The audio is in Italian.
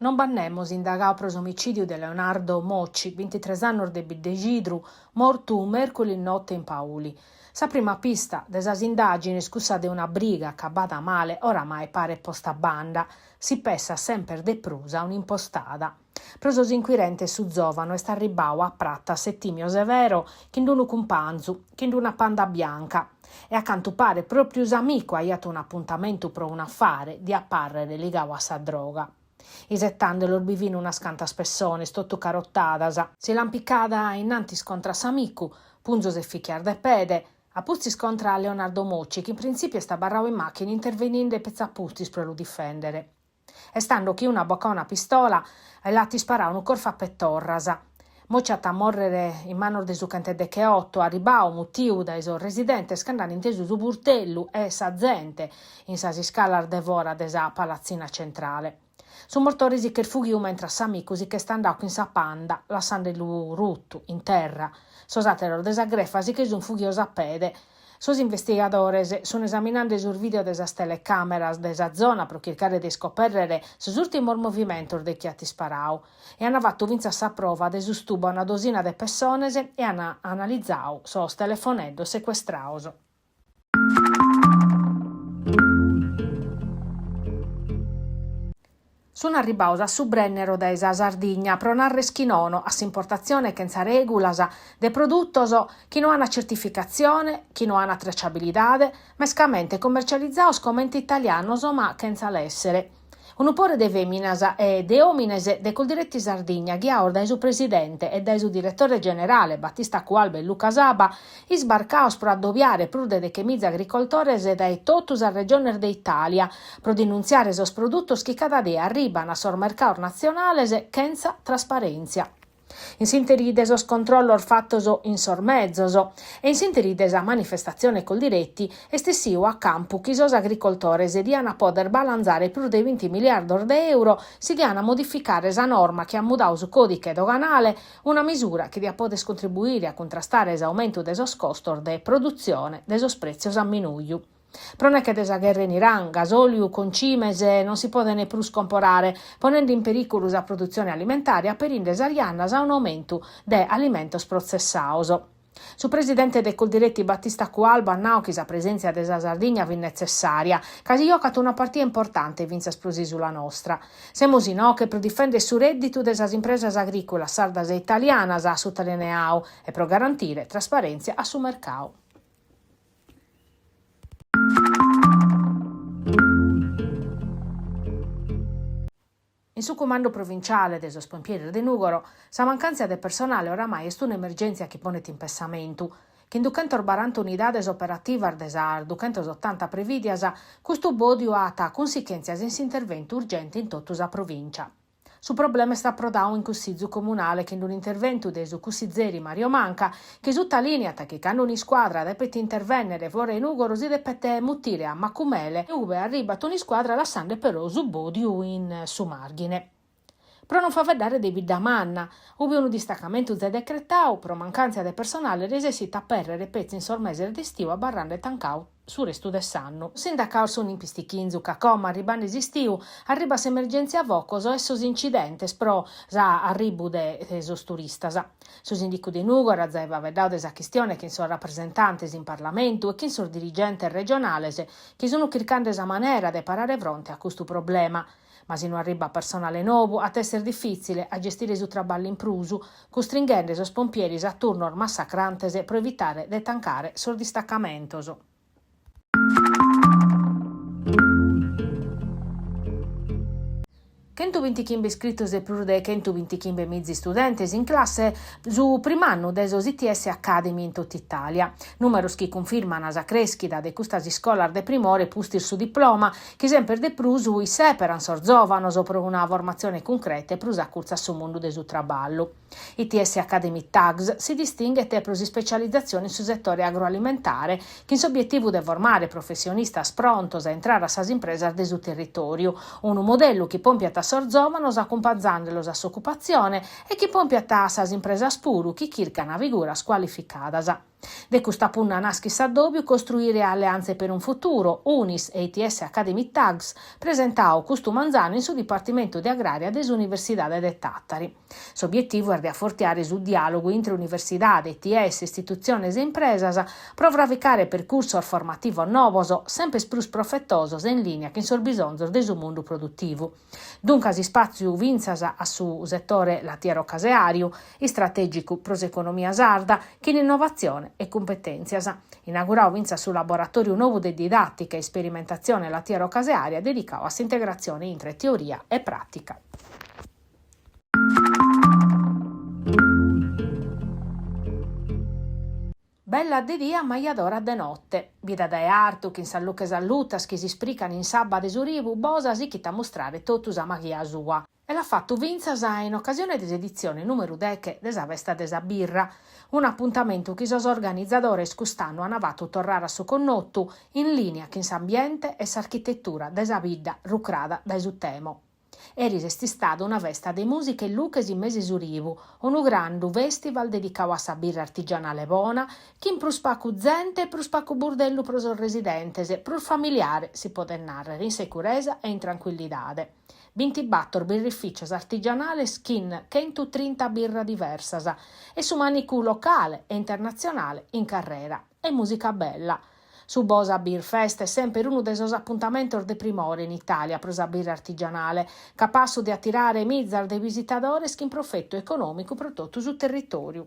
non bannemos indagao pros omicidio de Leonardo Mocci, 23 anni de Biddegidru, morto mercoledì notte in Pauli. Sa prima pista desas indagini scussa de una briga acabata male, oramai pare posta a banda, si pensa sempre de prusa un'impostata. Prosos inquirentes su giovano est arribau a Pratta Settimio Severo, chindunu cumpanzu, chinduna panda bianca, e accanto pare proprius amico aiato un appuntamento pro un affare di apparrere ligau a sa droga. Isettande l'orbivino una scanta spessone, stotto carottadas, si lampiccada innanti scontra s'amicu, punzos e ficchiar de pede, a puzzi scontra a Leonardo Mocci, che in principio sta barrau in macchina intervenendo e pezzapuzzi per lo difendere. E stando chi una bocca una pistola, e lati sparà un corfa pettorrasa. Mocci a morrere in mano de su cante de che otto, arribau mutiu da iso residente scandando intesu su burtellu e sa gente, in sa si scalar devora de sa palazzina centrale. Su mortorisi che fughiu mentre s'amicusi che standau in sa panda, lasciando lu ruttu in terra. Sosatero desagreffasi che sun fughiosa pede. Sos investigadores sono esaminando sul video de sas telecameras de sa zona pro cercare de scoperrere sos ultimos movimentos de chi atti sparau e hanno fatto vinza sa prova de sus tubo una dosina de persones e hanno analizzau sos telefoneddos sequestraus. Sono arribaus a su Brennero de sa Sardigna pro narre schinono a s'importazione che sa regulas de produttos chi non hanno certificazione, chi non hanno tracciabilidade, mescamente commercializzaos come ente italianos ma che sa l'essere. Un upore de feminas e de homines de Coldiretti Sardigna, ghiaur dai su presidente e dai su direttore generale Battista Cualbe e Luca Saba, isbarcaos pro addobbiare prude de chemizi agricoltores e dai totus a regioner de Italia, pro denunziare sos produttos chi cada dea arriban a sor mercator nazionales senza trasparenzia. In sinteri de sos controllor fattos in sormezzos e in sinteri de sa manifestazione Coldiretti estessiu a campu chi sos agricoltores diano a poder balanzare più de 20 miliardi de euro si diano a modificare sa norma che ha mudau su codice doganale, una misura che dia podes contribuire a contrastare l'aumento de sos costos de produzione de sos prezios a minuiu. Però non è che desa guerra in Iran, gasoliu, concimes non si può ne più scomporare, ponendo in pericolo la produzione alimentare per indesariannas a un aumento de alimentos processaus. Su presidente de Coldiretti Battista Cualba annao che la presenza della Sardigna vi necessaria, casi giocato una partita importante vinza esplosi sulla nostra. Semos in che per difendere su reddito delle imprese agricole sardas e italianas a sottolineau e per garantire trasparenza a su mercato. In su comando provinciale de sos pompieri de Nugoro, sa mancanza de personale oramai est un'emergenza che ponet in pensamento, che in 240 unidades operativas de sa 280 previdias, custu bodio ata conseguenzias in s'intervento urgente in tottu sa provincia. Su problema sta approdau in Cussizzu comunale che in un intervento de su Cussizeri Mario Manca che su linea che canno in squadra depete intervennere fuori in Ugoro si depete muttire a Macumele e uve arriba in squadra lasciando però su bodio in su margine. Però non fa vedere David Damanna, uve un distaccamento de decretau pro mancanza de personale resesita perrere pezzi in sormese d'estiu a barrande tancau su resto de sanno. Sindacao sono in pistichinzu cacoma arribando esistiu, arriba s'emergenza vocos e sos incidentes pro sa arribu de sos turistas. Sos indico di Nugora zaiva vedau de sa questione che sono rappresentantes in Parlamento e che sono dirigentes regionales che sono cercando sa manera de parare fronte a questo problema. Ma se non arriva personale nuovo, a essere difficile a gestire su traballo in prusu, costringendo sos pompieris a turno massacrantes per evitare di tancare sul distaccamentos. Cento 25 iscritti e più di 125 mezzi studenti in classe su prim'anno desos ITS Academy in tutta Italia. Numeros che confermano la crescita de questa scuola de primore pusti su diploma, che sempre de più su se per ansor giovanos o per una formazione concreta e più accurza sul mondo del traballo. ITS Academy Tags si distingue per si specializzazione sul settore agroalimentare, che in obiettivo de formare professionistas prontos a entrare a sas impresas del suo territorio, un modello che pompia sorzovanos accompagnandolos a s'occupazione e che pompia sas impresas puru che circa una figura squalificata. De questa punna naschi s'addobiu costruire alleanze per un futuro, UNIS e ITS Academy Tags presentao questo manzano in su Dipartimento di Agraria des Universidade de Tattari. S'obiettivo è di affortiare sul dialogo inter universidade, ITS, istituzioni e impresas, pro vravicare percorso formativo novoso, sempre più profettoso in linea con il bisogno del mondo produttivo. Dunque si spazio vinzas a su settore lattiero-caseario, strategico pros economia sarda, che in innovazione e competenzias. Inaugurò vinza sul laboratorio nuovo di didattica e sperimentazione lattiero-casearia dedicato a integrazione intra teoria e pratica. Bella de dia, maiadora de notte. Vida da artu, che in San Luca e San Lutas, che si spricano in sabba de surivu, bosa si chita mostrare totus a magia sua. E l'ha fatto vinzasa in occasione dell'edizione numero 10 desa Festa desa Birra, un appuntamento che sos organizzatori quest'anno hanno avato tornare a su connottu in linea con s'ambiente e s'architettura desa vita rucrada da esutemo. Eri stato una festa di musica e luches in mesi surivu, un grande festival dedicato a sa birra artigianale buona, che in pruspacu zente e pruspacu burdello pros residentes, prus familiare si può narrare in sicurezza e in tranquillità. 20 battor birrificios artigianales che 130 birra diversas e su manicu locale e internazionale in carrera e musica bella. Su Bosa Beer Fest è sempre uno dei suoi appuntamenti de primore in Italia pro sa birra artigianale, capace di attirare mizzar dei visitatori che in profitto economico prodotto sul territorio.